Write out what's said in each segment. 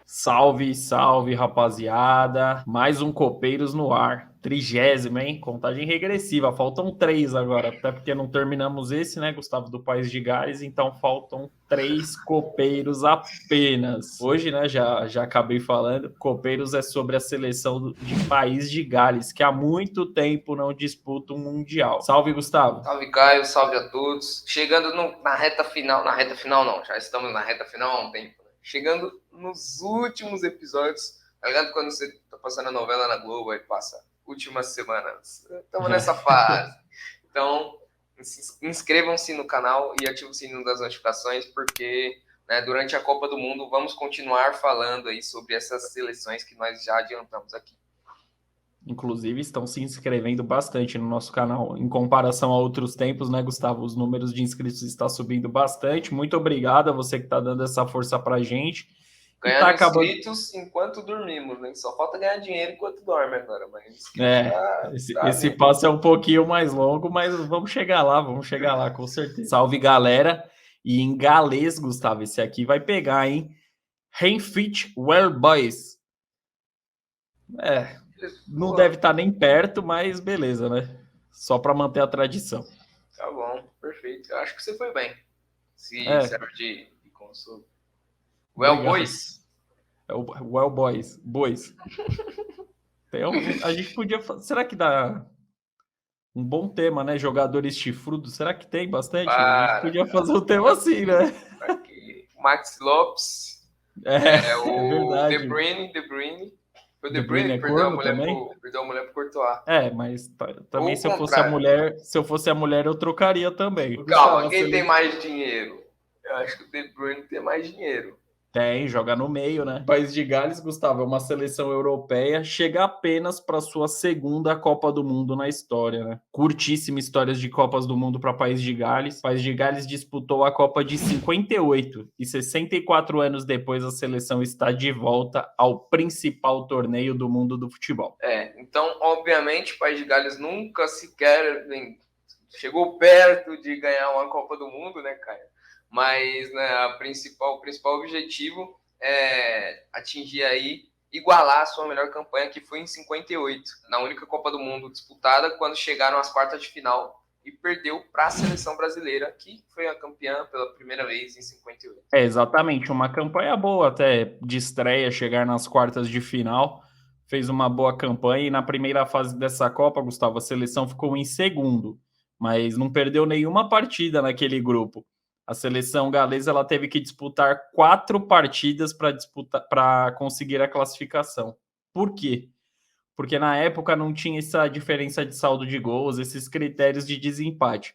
Salve, salve, rapaziada. Mais um Copeiros no ar. 30º, hein? Contagem regressiva. Faltam 3 agora, até porque não terminamos esse, né, Gustavo, do País de Gales, então faltam 3 copeiros apenas. Hoje, né, já acabei falando, copeiros é sobre a seleção de País de Gales, que há muito tempo não disputa um Mundial. Salve, Gustavo. Salve, Caio. Salve a todos. Chegando na reta final não, já estamos na reta final há um tempo. Chegando nos últimos episódios, tá ligado? Quando você tá passando a novela na Globo, aí passa últimas semanas. Estamos nessa fase. Então, inscrevam-se no canal e ativem o sininho das notificações, porque durante a Copa do Mundo vamos continuar falando aí sobre essas seleções que nós já adiantamos aqui. Inclusive, estão se inscrevendo bastante no nosso canal. Em comparação a outros tempos, né, Gustavo? Os números de inscritos estão subindo bastante. Muito obrigado a você que está dando essa força para a gente. Ganhando inscritos enquanto dormimos, né? Só falta ganhar dinheiro enquanto dorme agora. Mas esse passo é um pouquinho mais longo, mas vamos chegar lá, com certeza. Salve, galera. E em galês, Gustavo, esse aqui vai pegar, hein? Renfit Well Boys. Não deve estar nem perto, mas beleza, né? Só para manter a tradição. Tá bom, perfeito. Eu acho que você foi bem. Se serve de consolo. Well Boys? É o Well Boys. Boys. A gente podia... Será que dá um bom tema, né? Jogadores chifrudos. Será que tem bastante? A gente podia fazer um tema assim, né? Aqui. Max Lopes. É verdade. De Bruyne. Foi De Bruyne perdeu a mulher pro Courtois. Mas também se eu fosse a mulher, eu trocaria também. Calma, quem tem mais dinheiro? Eu acho que o De Bruyne tem mais dinheiro. Tem, joga no meio, né? O País de Gales, Gustavo, é uma seleção europeia, chega apenas para sua segunda Copa do Mundo na história, né? Curtíssima histórias de Copas do Mundo para País de Gales. O País de Gales disputou a Copa de 58 e 64 anos depois a seleção está de volta ao principal torneio do mundo do futebol. Então, obviamente, o País de Gales nunca sequer chegou perto de ganhar uma Copa do Mundo, né, Caio? Mas o principal objetivo é atingir aí, igualar a sua melhor campanha, que foi em 58, na única Copa do Mundo disputada, quando chegaram às quartas de final e perdeu para a seleção brasileira, que foi a campeã pela primeira vez em 58. Exatamente, uma campanha boa até de estreia, chegar nas quartas de final, fez uma boa campanha e na primeira fase dessa Copa, Gustavo, a seleção ficou em segundo, mas não perdeu nenhuma partida naquele grupo. A seleção galesa ela teve que disputar 4 partidas para conseguir a classificação. Por quê? Porque na época não tinha essa diferença de saldo de gols, esses critérios de desempate.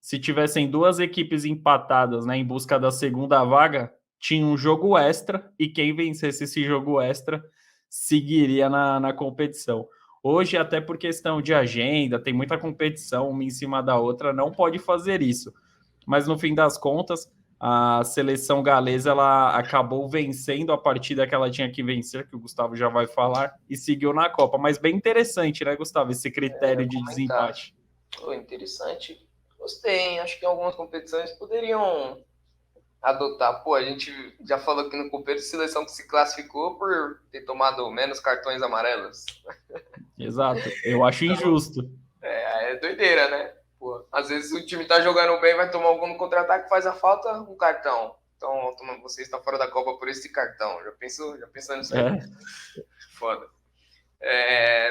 Se tivessem 2 equipes empatadas, né, em busca da segunda vaga, tinha um jogo extra e quem vencesse esse jogo extra seguiria na competição. Hoje, até por questão de agenda, tem muita competição uma em cima da outra, não pode fazer isso. Mas no fim das contas, a seleção galesa ela acabou vencendo a partida que ela tinha que vencer, que o Gustavo já vai falar, e seguiu na Copa. Mas bem interessante, né, Gustavo, esse critério de desempate. Interessante. Gostei, hein? Acho que algumas competições poderiam adotar. A gente já falou aqui no Copeiro, seleção que se classificou por ter tomado menos cartões amarelos. Exato, eu acho injusto. É doideira, né? Às vezes o time tá jogando bem, vai tomar algum contra-ataque, faz a falta, um cartão. Então, você está fora da Copa por esse cartão. Já pensando nisso aí. Foda.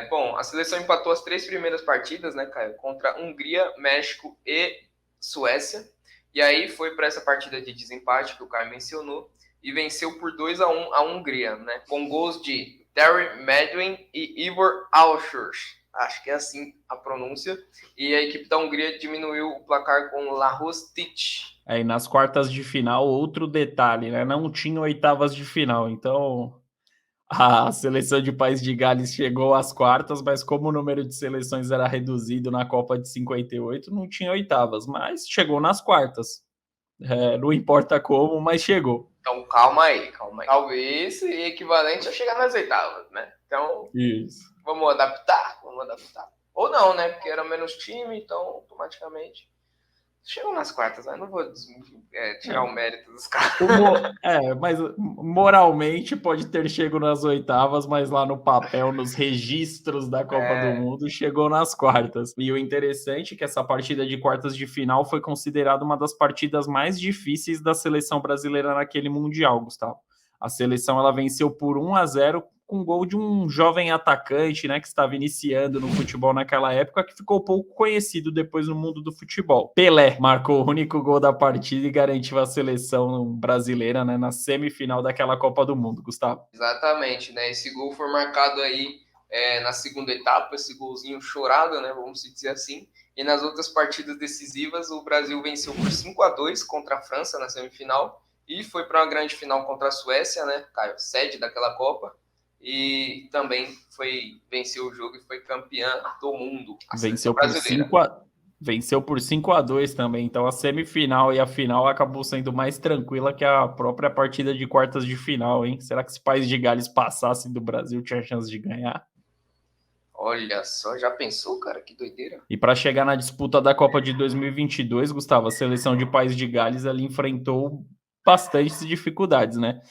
Bom, a seleção empatou as 3 primeiras partidas, né, Caio? Contra Hungria, México e Suécia. E aí foi para essa partida de desempate que o Caio mencionou e venceu por 2-1 a Hungria, né? Com gols de Terry Medwin e Ivor Alshurs. Acho que é assim a pronúncia. E a equipe da Hungria diminuiu o placar com Lahostic. E nas quartas de final, outro detalhe, né? Não tinha oitavas de final, então a seleção de País de Gales chegou às quartas, mas como o número de seleções era reduzido na Copa de 58, não tinha oitavas, mas chegou nas quartas. Não importa como, mas chegou. Então, calma aí. Talvez seria equivalente a chegar nas oitavas, né? Então, isso. Vamos adaptar. Ou não, né? Porque era menos time, então automaticamente chegam nas quartas, né? Não vou tirar o mérito dos caras. Mas moralmente pode ter chego nas oitavas, mas lá no papel, nos registros da Copa do Mundo, chegou nas quartas. E o interessante é que essa partida de quartas de final foi considerada uma das partidas mais difíceis da seleção brasileira naquele Mundial, Gustavo. A seleção ela venceu por 1-0 com gol de um jovem atacante, né, que estava iniciando no futebol naquela época, que ficou pouco conhecido depois no mundo do futebol. Pelé marcou o único gol da partida e garantiu a seleção brasileira, né, na semifinal daquela Copa do Mundo, Gustavo. Exatamente, né? Esse gol foi marcado aí na segunda etapa, esse golzinho chorado, né? Vamos dizer assim. E nas outras partidas decisivas, o Brasil venceu por 5-2 contra a França na semifinal e foi para uma grande final contra a Suécia, né? Caio, sede daquela Copa. E também venceu o jogo e foi campeã do mundo. Venceu por 5-2 também. Então a semifinal e a final acabou sendo mais tranquila que a própria partida de quartas de final, hein? Será que se País de Gales passassem do Brasil tinha chance de ganhar? Olha só, já pensou, cara? Que doideira. E para chegar na disputa da Copa de 2022, Gustavo, a seleção de País de Gales ali enfrentou bastantes dificuldades, né?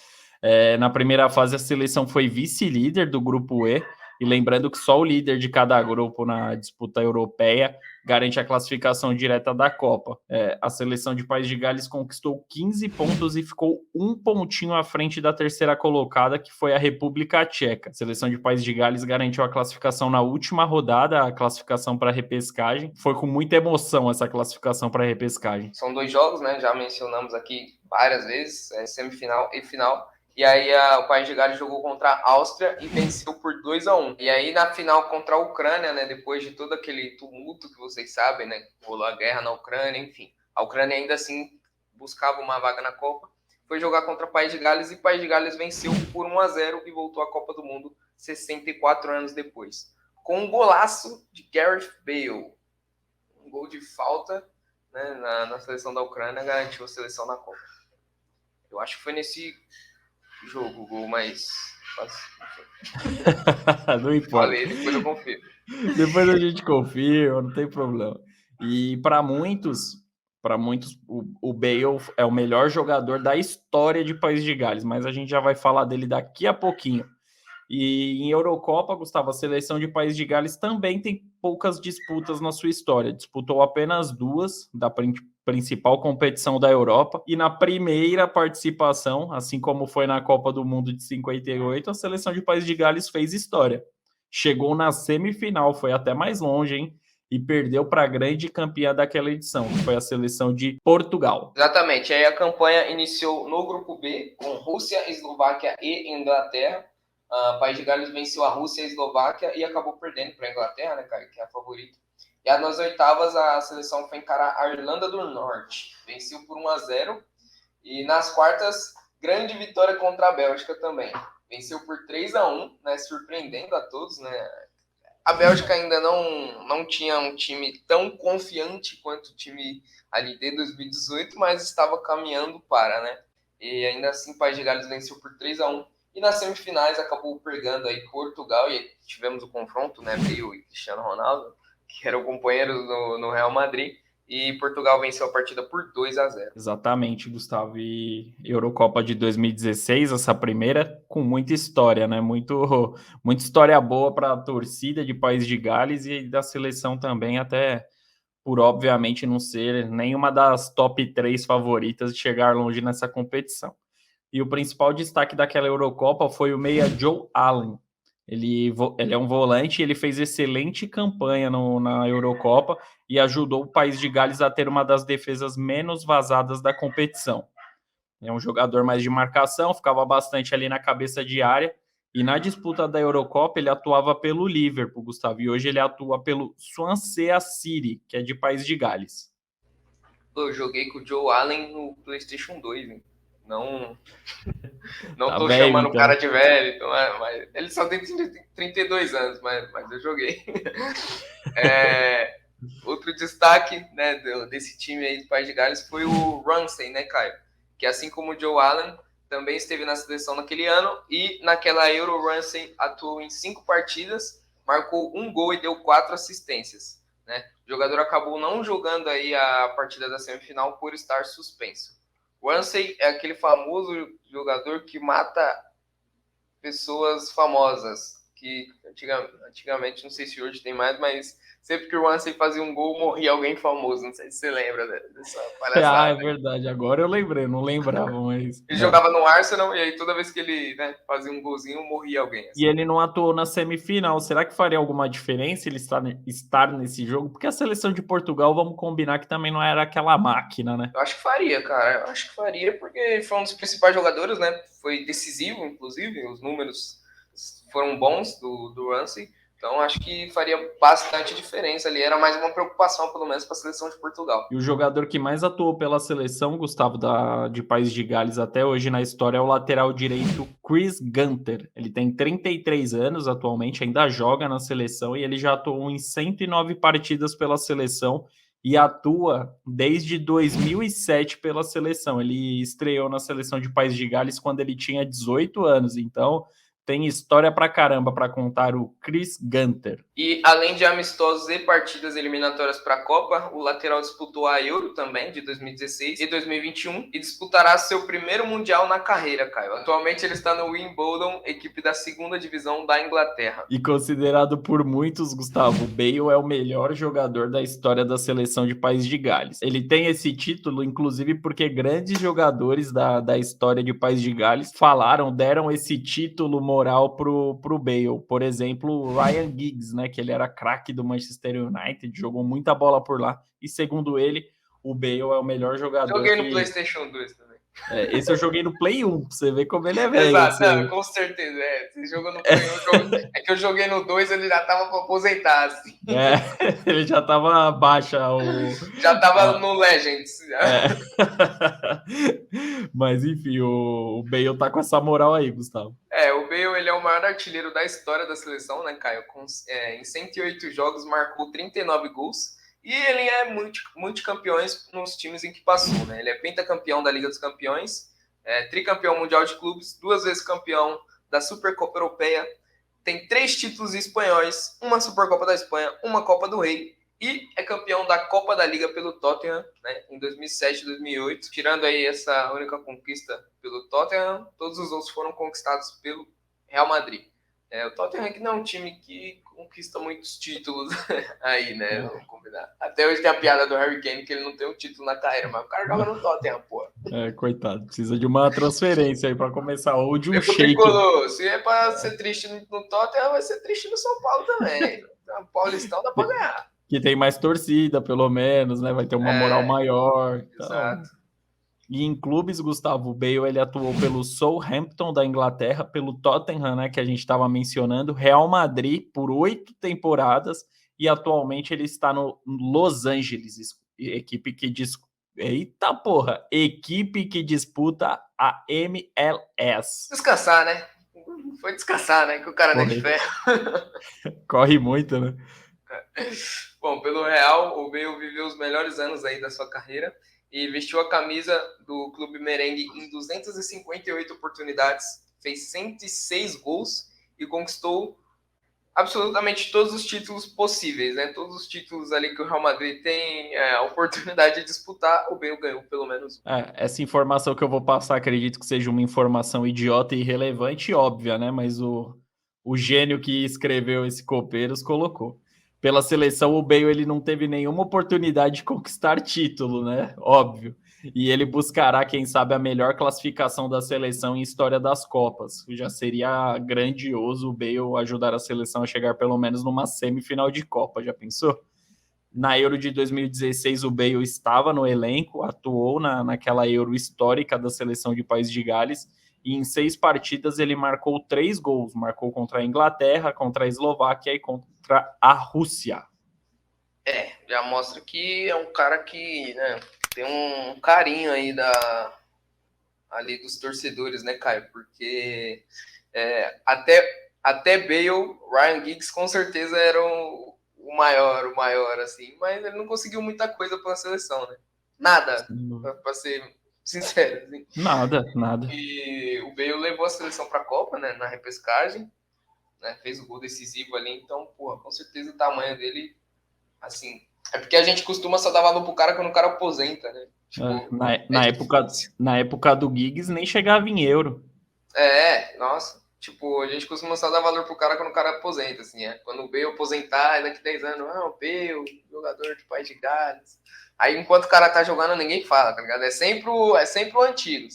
Na primeira fase, a seleção foi vice-líder do grupo E, e lembrando que só o líder de cada grupo na disputa europeia garante a classificação direta da Copa. A seleção de País de Gales conquistou 15 pontos e ficou um pontinho à frente da terceira colocada, que foi a República Tcheca. A seleção de País de Gales garantiu a classificação na última rodada, a classificação para a repescagem. Foi com muita emoção essa classificação para a repescagem. São 2 jogos, né? Já mencionamos aqui várias vezes, semifinal e final. E aí o País de Gales jogou contra a Áustria e venceu por 2-1. E aí na final contra a Ucrânia, né, depois de todo aquele tumulto que vocês sabem, né, rolou a guerra na Ucrânia, enfim. A Ucrânia ainda assim buscava uma vaga na Copa. Foi jogar contra o País de Gales e o País de Gales venceu por 1-0 e voltou à Copa do Mundo 64 anos depois. Com um golaço de Gareth Bale. Um gol de falta, né, na seleção da Ucrânia, garantiu a seleção na Copa. Eu acho que foi nesse jogo o gol mais não importa. Falei, depois eu confio. Depois a gente confirma, não tem problema. E para muitos, o Bale é o melhor jogador da história de País de Gales, mas a gente já vai falar dele daqui a pouquinho. E em Eurocopa, Gustavo, a seleção de País de Gales também tem poucas disputas na sua história. Disputou apenas 2 da principal competição da Europa. E na primeira participação, assim como foi na Copa do Mundo de 58, a seleção de País de Gales fez história. Chegou na semifinal, foi até mais longe, hein? E perdeu para a grande campeã daquela edição, que foi a seleção de Portugal. Exatamente. Aí a campanha iniciou no grupo B, com Rússia, Eslováquia e Inglaterra. O País de Gales venceu a Rússia e a Eslováquia e acabou perdendo para a Inglaterra, né, cara, que é a favorita. E nas oitavas, a seleção foi encarar a Irlanda do Norte. Venceu por 1-0. E nas quartas, grande vitória contra a Bélgica também. Venceu por 3-1, né, surpreendendo a todos, né? A Bélgica ainda não tinha um time tão confiante quanto o time ali de 2018, mas estava caminhando para, né? E ainda assim, o País de Gales venceu por 3-1. E nas semifinais acabou pegando aí Portugal, e tivemos o confronto, né? Bale e Cristiano Ronaldo, que eram companheiros no Real Madrid. E Portugal venceu a partida por 2-0. Exatamente, Gustavo. E Eurocopa de 2016, essa primeira, com muita história, né? Muita história boa para a torcida de País de Gales e da seleção também, até por obviamente não ser nenhuma das top 3 favoritas de chegar longe nessa competição. E o principal destaque daquela Eurocopa foi o meia Joe Allen. Ele é um volante, ele fez excelente campanha na Eurocopa e ajudou o País de Gales a ter uma das defesas menos vazadas da competição. É um jogador mais de marcação, ficava bastante ali na cabeça de área, e na disputa da Eurocopa ele atuava pelo Liverpool, Gustavo, e hoje ele atua pelo Swansea City, que é de País de Gales. Eu joguei com o Joe Allen no PlayStation 2, hein? Não Tá tô velho, chamando o então. cara de velho, então mas ele só tem 32 anos, mas eu joguei. Outro destaque, né, desse time aí do País de Gales foi o Ramsey, né, Caio? Que assim como o Joe Allen, também esteve na seleção naquele ano e naquela Euro, Ramsey atuou em 5 partidas marcou 1 gol e deu 4 assistências. Né? O jogador acabou não jogando aí a partida da semifinal por estar suspenso. O Ramsey é aquele famoso jogador que mata pessoas famosas, que antigamente, não sei se hoje tem mais, mas sempre que o Ramsey fazia um gol, morria alguém famoso. Não sei se você lembra dessa Ah, é palhaçada. verdade. Agora eu lembrei, não lembrava, mas. Ele jogava no Arsenal e aí toda vez que ele, né, fazia um golzinho, morria alguém. E Assim. ele não atuou na semifinal. Será que faria alguma diferença ele estar nesse jogo? Porque a seleção de Portugal, vamos combinar que também não era aquela máquina, né? Eu acho que faria, cara. Eu acho que faria porque foi um dos principais jogadores, né? Foi decisivo, inclusive. Os números foram bons do Ramsey. Então acho que faria bastante diferença ali. Era mais uma preocupação, pelo menos, para a seleção de Portugal. E o jogador que mais atuou pela seleção, Gustavo, de País de Gales até hoje na história é o lateral direito Chris Gunter. Ele tem 33 anos atualmente, ainda joga na seleção e ele já atuou em 109 partidas pela seleção e atua desde 2007 pela seleção. Ele estreou na seleção de País de Gales quando ele tinha 18 anos, então tem história pra caramba para contar o Chris Gunter. E além de amistosos e partidas eliminatórias para a Copa, o lateral disputou a Euro também, de 2016 e 2021, e disputará seu primeiro Mundial na carreira, Caio. Atualmente ele está no Wimbledon, equipe da segunda divisão da Inglaterra. E considerado por muitos, Gustavo, Bale é o melhor jogador da história da seleção de País de Gales. Ele tem esse título, inclusive, porque grandes jogadores da história de País de Gales deram esse título moral pro Bale. Por exemplo, o Ryan Giggs, né? Que ele era craque do Manchester United, jogou muita bola por lá. E segundo ele, o Bale é o melhor jogador. Joguei no PlayStation 2 também. Esse eu joguei no Play 1, pra você ver como ele é velho. Exato, não, com certeza. Você jogou no Play 1, é que eu joguei no 2, ele já tava para aposentar, assim. Ele já tava baixa. Já tava no Legends. Mas enfim, o Bale tá com essa moral aí, Gustavo. O Bale ele é o maior artilheiro da história da seleção, né, Caio? Em 108 jogos, marcou 39 gols. E ele é multicampeões nos times em que passou, né? Ele é pentacampeão da Liga dos Campeões, tricampeão mundial de clubes, 2 vezes campeão da Supercopa Europeia, tem 3 títulos espanhóis, uma Supercopa da Espanha, uma Copa do Rei, e é campeão da Copa da Liga pelo Tottenham, né, em 2007 e 2008. Tirando aí essa única conquista pelo Tottenham, todos os outros foram conquistados pelo Real Madrid. O Tottenham que não é um time que conquista muitos títulos aí, né? Vamos combinar. Até hoje tem a piada do Harry Kane que ele não tem um título na carreira, mas o cara joga no Tottenham, pô. Coitado. Precisa de uma transferência aí para começar, ou de um shake. Tricolor, se é para ser triste no Tottenham, vai ser triste no São Paulo também. Então, Paulistão dá para ganhar. Que tem mais torcida, pelo menos, né? Vai ter uma moral maior. Exato. Então... E em clubes, Gustavo, o Bale ele atuou pelo Southampton da Inglaterra, pelo Tottenham, né, que a gente estava mencionando, Real Madrid por 8 temporadas e atualmente ele está no Los Angeles, equipe que equipe que disputa a MLS. Descansar, né? Foi descansar, né? Que o cara não é de ferro. Corre muito, né? Bom, pelo Real, o Bale viveu os melhores anos aí da sua carreira e vestiu a camisa do clube merengue em 258 oportunidades, fez 106 gols e conquistou absolutamente todos os títulos possíveis, né? Todos os títulos ali que o Real Madrid tem a oportunidade de disputar, o Bale ganhou pelo menos. Essa informação que eu vou passar, acredito que seja uma informação idiota e irrelevante e óbvia, né? Mas o gênio que escreveu esse Copeiros colocou. Pela seleção, o Bale ele não teve nenhuma oportunidade de conquistar título, né? Óbvio. E ele buscará, quem sabe, a melhor classificação da seleção em história das Copas. Já seria grandioso o Bale ajudar a seleção a chegar pelo menos numa semifinal de Copa, já pensou? Na Euro de 2016, o Bale estava no elenco, atuou naquela Euro histórica da seleção de País de Gales, e em 6 partidas ele marcou 3 gols. Marcou contra a Inglaterra, contra a Eslováquia e contra a Rússia. Já mostra que é um cara que, né, tem um carinho aí ali dos torcedores, né, Caio? Porque até Bale, Ryan Giggs com certeza era o maior, assim, mas ele não conseguiu muita coisa pela seleção, né? Nada, para ser sincero. Assim. Nada. E o Bale levou a seleção para a Copa, né, na repescagem, né? Fez o gol decisivo ali, então, porra, com certeza o tamanho dele, assim... É porque a gente costuma só dar valor pro cara quando o cara aposenta, né? Tipo, na época do Giggs nem chegava em euro. Nossa. Tipo, a gente costuma só dar valor pro cara quando o cara aposenta, assim, Quando o Bale aposentar, daqui 10 anos, o Bale, jogador de País de Gales. Aí, enquanto o cara tá jogando, ninguém fala, tá ligado? É sempre o antigo,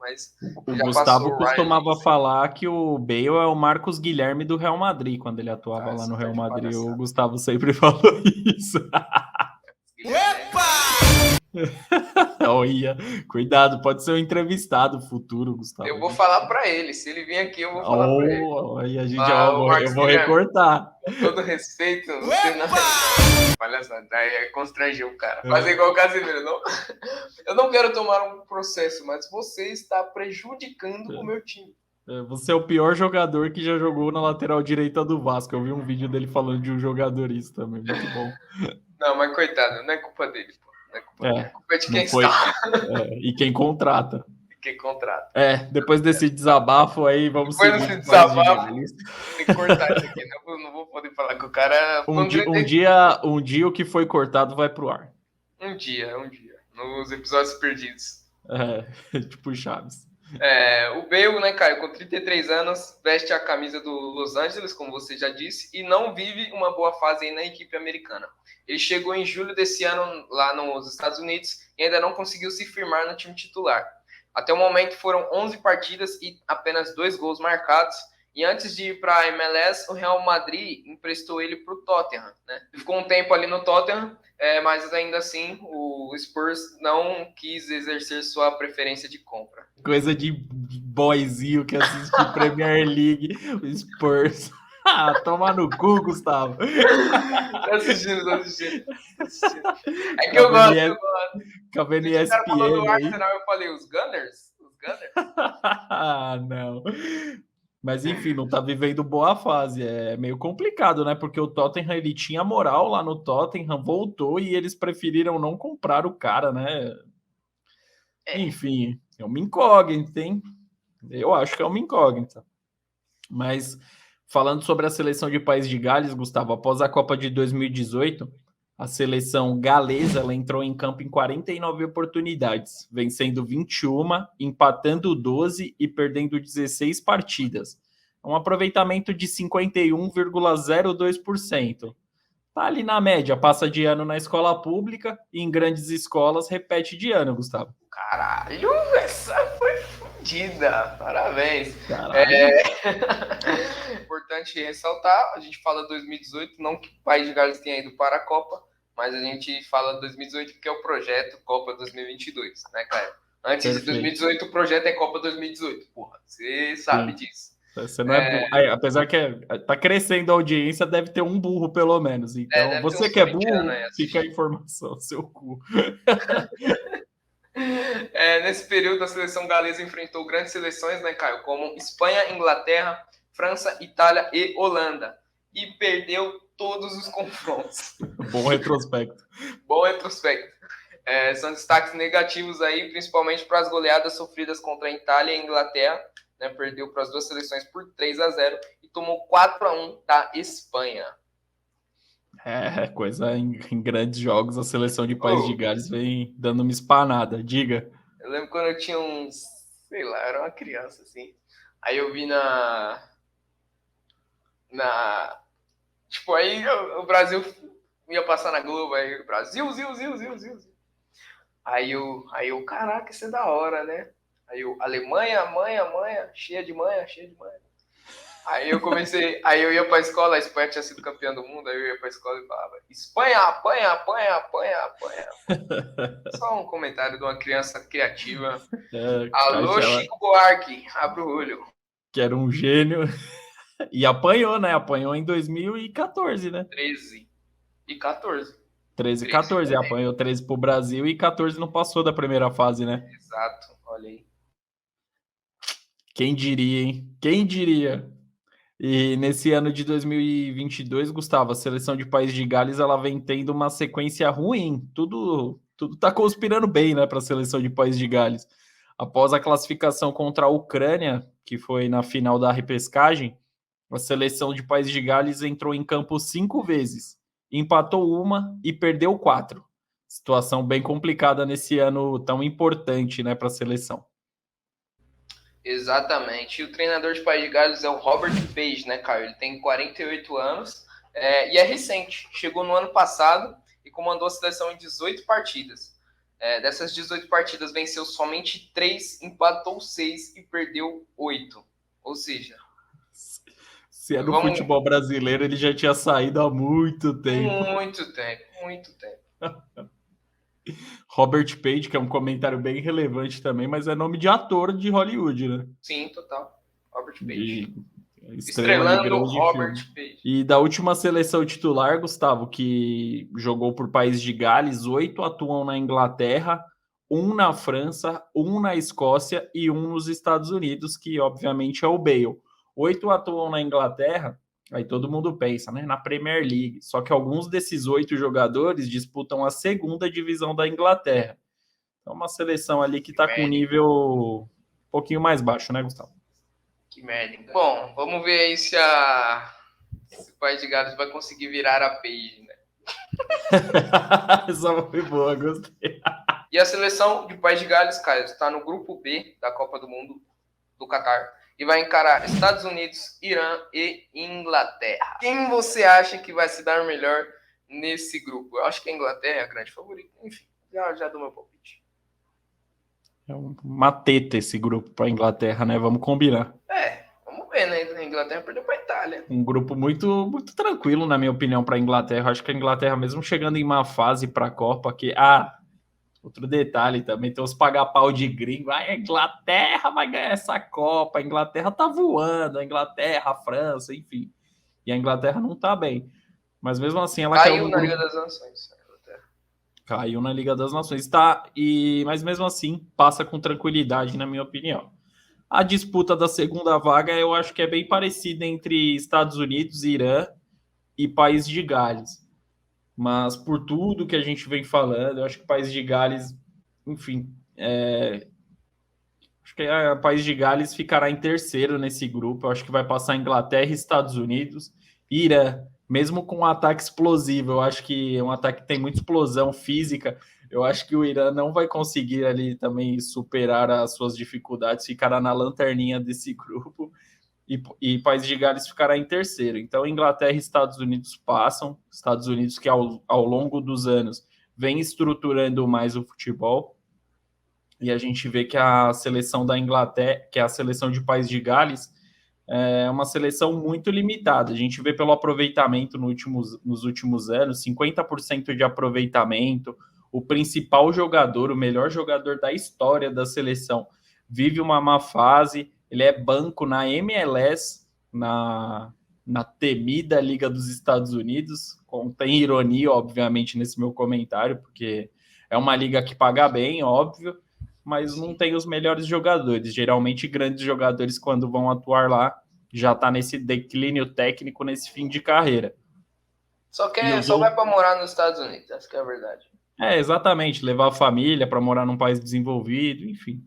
mas O já Gustavo passou o Ryan costumava Giggs. falar que o Bale é o Marcos Guilherme do Real Madrid, quando ele atuava lá Você no tá Real de Madrid. O palhaçada. Gustavo sempre falou isso. Olha, cuidado, pode ser um entrevistado futuro, Gustavo. Eu vou falar pra ele, se ele vir aqui, eu vou falar pra ele. Oh, aí a gente, O eu Marcos vou Guilherme, recortar. com todo respeito, não tem nada. Palhaçada, aí constrangiu o cara. Fazer igual o Casemiro, não? Eu não quero tomar um processo, mas você está prejudicando o meu time. Você é o pior jogador que já jogou na lateral direita do Vasco. Eu vi um vídeo dele falando de um jogador isso também, muito bom. Não, mas coitado, não é culpa dele, pô. Não é culpa dele. É culpa de quem foi, está. E quem contrata. Quem contrata. Depois desse desabafo aí, vamos depois seguir. Depois desse desabafo, tem que cortar isso aqui. Não vou poder falar com o cara. Um dia o que foi cortado vai pro ar. Um dia. Nos episódios perdidos. Tipo Chaves. O Bale, né, Caio, com 33 anos, veste a camisa do Los Angeles, como você já disse, e não vive uma boa fase aí na equipe americana. Ele chegou em julho desse ano lá nos Estados Unidos e ainda não conseguiu se firmar no time titular. Até o momento foram 11 partidas e apenas 2 gols marcados. E antes de ir para a MLS, o Real Madrid emprestou ele para o Tottenham, né? Ele ficou um tempo ali no Tottenham, mas ainda assim o Spurs não quis exercer sua preferência de compra. Coisa de boyzinho que assiste Premier League, o Spurs. Toma no cu, Gustavo. Tô assistindo. É que eu gosto. Cabelo ESPN. O cara falou do aí. Arsenal, eu falei, os Gunners? Não. Mas enfim, não tá vivendo boa fase. É meio complicado, né? Porque o Tottenham, ele tinha moral lá no Tottenham, voltou e eles preferiram não comprar o cara, né? Enfim, é uma incógnita, hein? Eu acho que é uma incógnita. Mas falando sobre a seleção de País de Gales, Gustavo, após a Copa de 2018, a seleção galesa ela entrou em campo em 49 oportunidades, vencendo 21, empatando 12 e perdendo 16 partidas. Um aproveitamento de 51,02%. Tá ali na média, passa de ano na escola pública e em grandes escolas repete de ano, Gustavo. Caralho, essa foi fodida. Parabéns. Importante ressaltar, a gente fala 2018, não que o País de Gales tenha ido para a Copa, mas a gente fala 2018 porque é o projeto Copa 2022, né, Caio? Antes Perfeito. De 2018, o projeto é Copa 2018. Porra, você sabe disso. Você não é burro. Apesar que tá crescendo a audiência, deve ter um burro pelo menos. Então, você que é burro, fica a informação, seu cu. Nesse período, a seleção galesa enfrentou grandes seleções, né, Caio? Como Espanha, Inglaterra, França, Itália e Holanda. E perdeu todos os confrontos. Bom retrospecto. São destaques negativos aí, principalmente para as goleadas sofridas contra a Itália e a Inglaterra. Né, perdeu para as duas seleções por 3-0 e tomou 4-1 da Espanha. Coisa em grandes jogos, a seleção de País de Gales vem dando uma espanada. Diga. Eu lembro quando eu tinha uns, sei lá, era uma criança, assim. Aí eu vi tipo, aí o Brasil ia passar na Globo, aí o Brasil. Aí eu, caraca, isso é da hora, né? Aí eu, Alemanha, manha, cheia de manha. Aí eu ia pra escola, a Espanha tinha sido campeã do mundo, aí eu ia pra escola e falava, Espanha, apanha. Só um comentário de uma criança criativa. Alô, Chico Buarque, abre o olho. Que era um gênio. E apanhou, né? Apanhou em 2014, né? 13 e 14. 13 e 14, apanhou 13 pro Brasil e 14 não passou da primeira fase, né? Exato, olha aí. Quem diria, hein? Quem diria? E nesse ano de 2022, Gustavo, a seleção de País de Gales ela vem tendo uma sequência ruim. Tudo tá conspirando bem, né, para a seleção de País de Gales. Após a classificação contra a Ucrânia, que foi na final da repescagem, A seleção de País de Gales entrou em campo 5 vezes, empatou uma e perdeu 4. Situação bem complicada nesse ano tão importante, né, para a seleção. Exatamente. E o treinador de País de Gales é o Robert Page, né, Caio? Ele tem 48 anos e é recente. Chegou no ano passado e comandou a seleção em 18 partidas. Dessas 18 partidas, venceu somente 3, empatou 6 e perdeu 8. Ou seja, se é no futebol brasileiro, ele já tinha saído há muito tempo. Muito tempo, muito tempo. Robert Page, que é um comentário bem relevante também, mas é nome de ator de Hollywood, né? Sim, total. Robert Page. Estrela de Estrelando grande Robert filme. Page. E da última seleção titular, Gustavo, que jogou por País de Gales, 8 atuam na Inglaterra, 1 na França, 1 na Escócia e 1 nos Estados Unidos, que obviamente é o Bale. 8 atuam na Inglaterra, aí todo mundo pensa, né, na Premier League. Só que alguns desses 8 jogadores disputam a segunda divisão da Inglaterra. É uma seleção ali que está com um nível um pouquinho mais baixo, né, Gustavo? Que merda. Bom, vamos ver aí se o País de Gales vai conseguir virar a Page, né? Essa foi boa, gostei. E a seleção de País de Gales, Caio, está no grupo B da Copa do Mundo do Catar e vai encarar Estados Unidos, Irã e Inglaterra. Quem você acha que vai se dar melhor nesse grupo? Eu acho que a Inglaterra é a grande favorita. Enfim, já dou meu palpite. É uma teta esse grupo para a Inglaterra, né? Vamos combinar. Vamos ver, né? A Inglaterra perdeu para a Itália. Um grupo muito, muito tranquilo, na minha opinião, para a Inglaterra. Acho que a Inglaterra, mesmo chegando em uma fase para a Copa, que. Outro detalhe também, tem os paga-pau de gringo. A Inglaterra vai ganhar essa Copa, a Inglaterra tá voando, a Inglaterra, a França, enfim. E a Inglaterra não tá bem. Mas mesmo assim, ela caiu na Liga das Nações. Caiu na Liga das Nações. Mas mesmo assim, passa com tranquilidade, na minha opinião. A disputa da segunda vaga eu acho que é bem parecida entre Estados Unidos, Irã e País de Gales. Mas por tudo que a gente vem falando, eu acho que o País de Gales, enfim, acho que o País de Gales ficará em terceiro nesse grupo. Eu acho que vai passar Inglaterra, Estados Unidos, Irã, mesmo com um ataque explosivo. Eu acho que é um ataque que tem muita explosão física. Eu acho que o Irã não vai conseguir ali também superar as suas dificuldades, ficará na lanterninha desse grupo. E País de Gales ficará em terceiro. Então, Inglaterra e Estados Unidos passam. Estados Unidos que ao longo dos anos vem estruturando mais o futebol. E a gente vê que a seleção da Inglaterra, que é a seleção de País de Gales, é uma seleção muito limitada. A gente vê pelo aproveitamento nos últimos anos, 50% de aproveitamento. O principal jogador, o melhor jogador da história da seleção, vive uma má fase. Ele é banco na MLS, na temida Liga dos Estados Unidos. Tem ironia, obviamente, nesse meu comentário, porque é uma liga que paga bem, óbvio, mas não tem os melhores jogadores. Geralmente, grandes jogadores, quando vão atuar lá, já está nesse declínio técnico, nesse fim de carreira. Só vai para morar nos Estados Unidos, essa que é a verdade. Exatamente, levar a família para morar num país desenvolvido, enfim.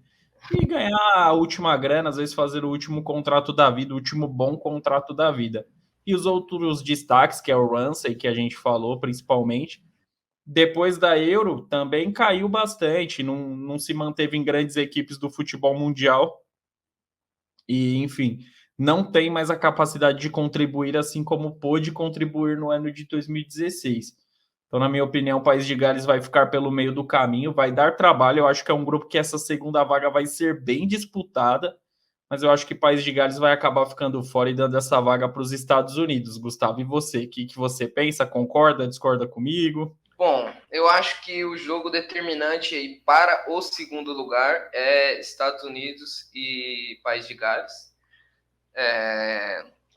E ganhar a última grana, às vezes fazer o último contrato da vida, o último bom contrato da vida. E os outros destaques, que é o Ramsey, que a gente falou principalmente, depois da Euro também caiu bastante, não se manteve em grandes equipes do futebol mundial e, enfim, não tem mais a capacidade de contribuir assim como pôde contribuir no ano de 2016. Então, na minha opinião, o País de Gales vai ficar pelo meio do caminho, vai dar trabalho. Eu acho que é um grupo que essa segunda vaga vai ser bem disputada, mas eu acho que o País de Gales vai acabar ficando fora e dando essa vaga para os Estados Unidos. Gustavo, e você? O que você pensa? Concorda? Discorda comigo? Bom, eu acho que o jogo determinante aí para o segundo lugar é Estados Unidos e País de Gales.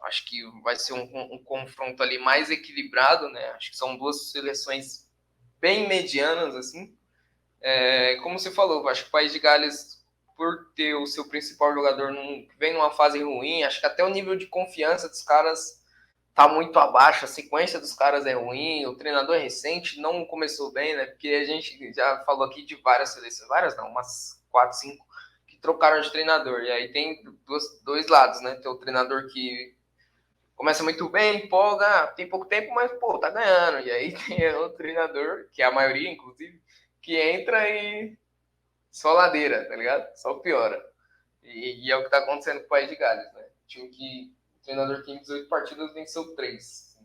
Acho que vai ser um confronto ali mais equilibrado, né? Acho que são duas seleções bem medianas, assim. Como você falou, acho que o País de Gales, por ter o seu principal jogador vem numa fase ruim, acho que até o nível de confiança dos caras tá muito abaixo, a sequência dos caras é ruim, o treinador é recente, não começou bem, né? Porque a gente já falou aqui de várias seleções, várias não, umas 4, 5, que trocaram de treinador. E aí tem dois lados, né? Tem o treinador que começa muito bem, empolga, tem pouco tempo, mas, pô, tá ganhando. E aí tem outro treinador, que é a maioria, inclusive, que entra e só ladeira, tá ligado? Só piora. E é o que tá acontecendo com o País de Gales, né? O treinador tem 18 partidas, venceu 3.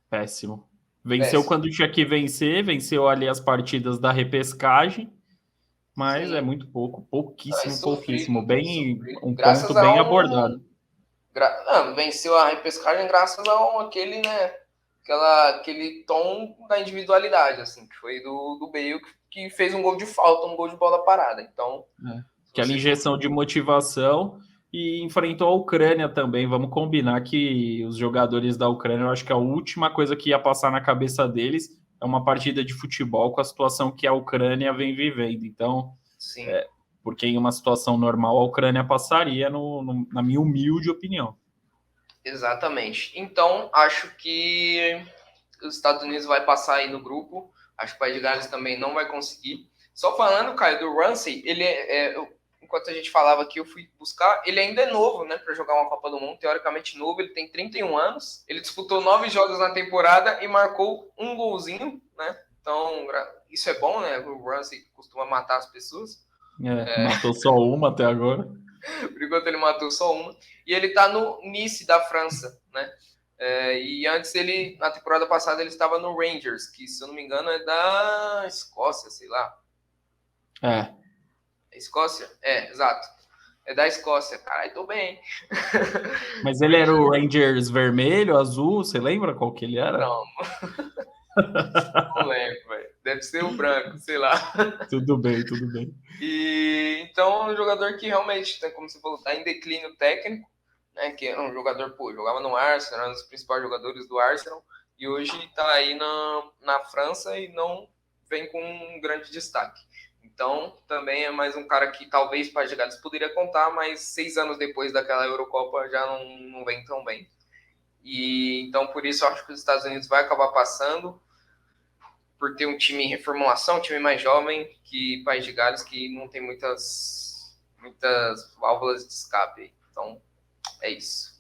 Péssimo. Venceu Péssimo. quando tinha que vencer, venceu ali as partidas da repescagem, mas é Sim. muito pouco, É pouquíssimo, sofrido, pouquíssimo. Bem, sofrido. um ponto Graças a bem um. abordado. Não, venceu a repescagem graças aquele, né? Aquele tom da individualidade, assim, que foi do Bale, que fez um gol de falta, um gol de bola parada. Então, se Aquela você for. injeção de motivação e enfrentou a Ucrânia também. Vamos combinar que os jogadores da Ucrânia, eu acho que a última coisa que ia passar na cabeça deles é uma partida de futebol com a situação que a Ucrânia vem vivendo. Então, Sim, porque em uma situação normal a Ucrânia passaria, na minha humilde opinião. exatamente. Então, acho que os Estados Unidos vai passar aí no grupo. Acho que o País de Gales também não vai conseguir. Só falando, Caio, do Ramsey, enquanto a gente falava aqui, eu fui buscar, ele ainda é novo, né, para jogar uma Copa do Mundo, teoricamente novo, ele tem 31 anos, ele disputou 9 jogos na temporada e marcou um golzinho, né, então isso é bom, né, o Ramsey costuma matar as pessoas. Matou só uma até agora. Por enquanto ele matou só uma. E ele tá no Nice da França, né? E antes ele, na temporada passada, ele estava no Rangers, que se eu não me engano é da Escócia, sei lá. É. Escócia? É, exato. É da Escócia. Caralho, tô bem. Mas ele era o Rangers vermelho, azul, você lembra qual que ele era? Não, não lembro, velho. Deve ser o branco, sei lá. Tudo bem, tudo bem. E então é um jogador que realmente, né, como você falou, está em declínio técnico, né? Que é um jogador, pô, jogava no Arsenal, era um dos principais jogadores do Arsenal, e hoje está aí na França e não vem com um grande destaque. Então, também é mais um cara que talvez para Gales poderia contar, mas 6 anos depois daquela Eurocopa já não vem tão bem. E então, por isso, eu acho que os Estados Unidos vai acabar passando por ter um time em reformulação, um time mais jovem que País de Gales, que não tem muitas válvulas de escape. Então, é isso.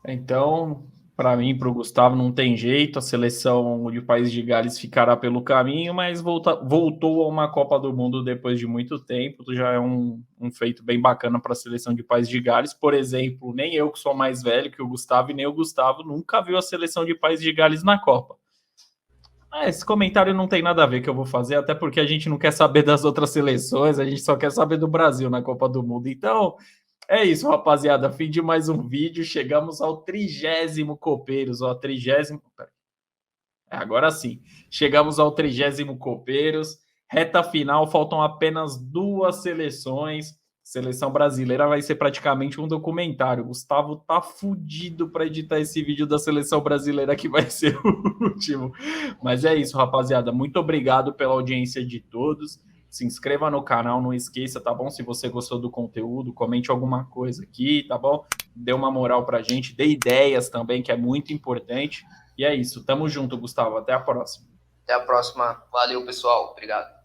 Então, para mim, para o Gustavo, não tem jeito. A seleção de País de Gales ficará pelo caminho, mas voltou a uma Copa do Mundo depois de muito tempo. Já é um feito bem bacana para a seleção de País de Gales. Por exemplo, nem eu, que sou mais velho que o Gustavo, e nem o Gustavo nunca viu a seleção de País de Gales na Copa. Esse comentário não tem nada a ver que eu vou fazer, até porque a gente não quer saber das outras seleções, a gente só quer saber do Brasil na Copa do Mundo. Então, é isso, rapaziada. Fim de mais um vídeo. Chegamos ao 30º Copeiros, ó, 30º. Agora sim. Chegamos ao 30º Copeiros. Reta final, faltam apenas 2 seleções. Seleção brasileira vai ser praticamente um documentário. Gustavo tá fudido para editar esse vídeo da seleção brasileira que vai ser o último. Mas é isso, rapaziada. Muito obrigado pela audiência de todos. Se inscreva no canal, não esqueça, tá bom? Se você gostou do conteúdo, comente alguma coisa aqui, tá bom? Dê uma moral pra gente, dê ideias também, que é muito importante. E é isso. Tamo junto, Gustavo. Até a próxima. Até a próxima. Valeu, pessoal. Obrigado.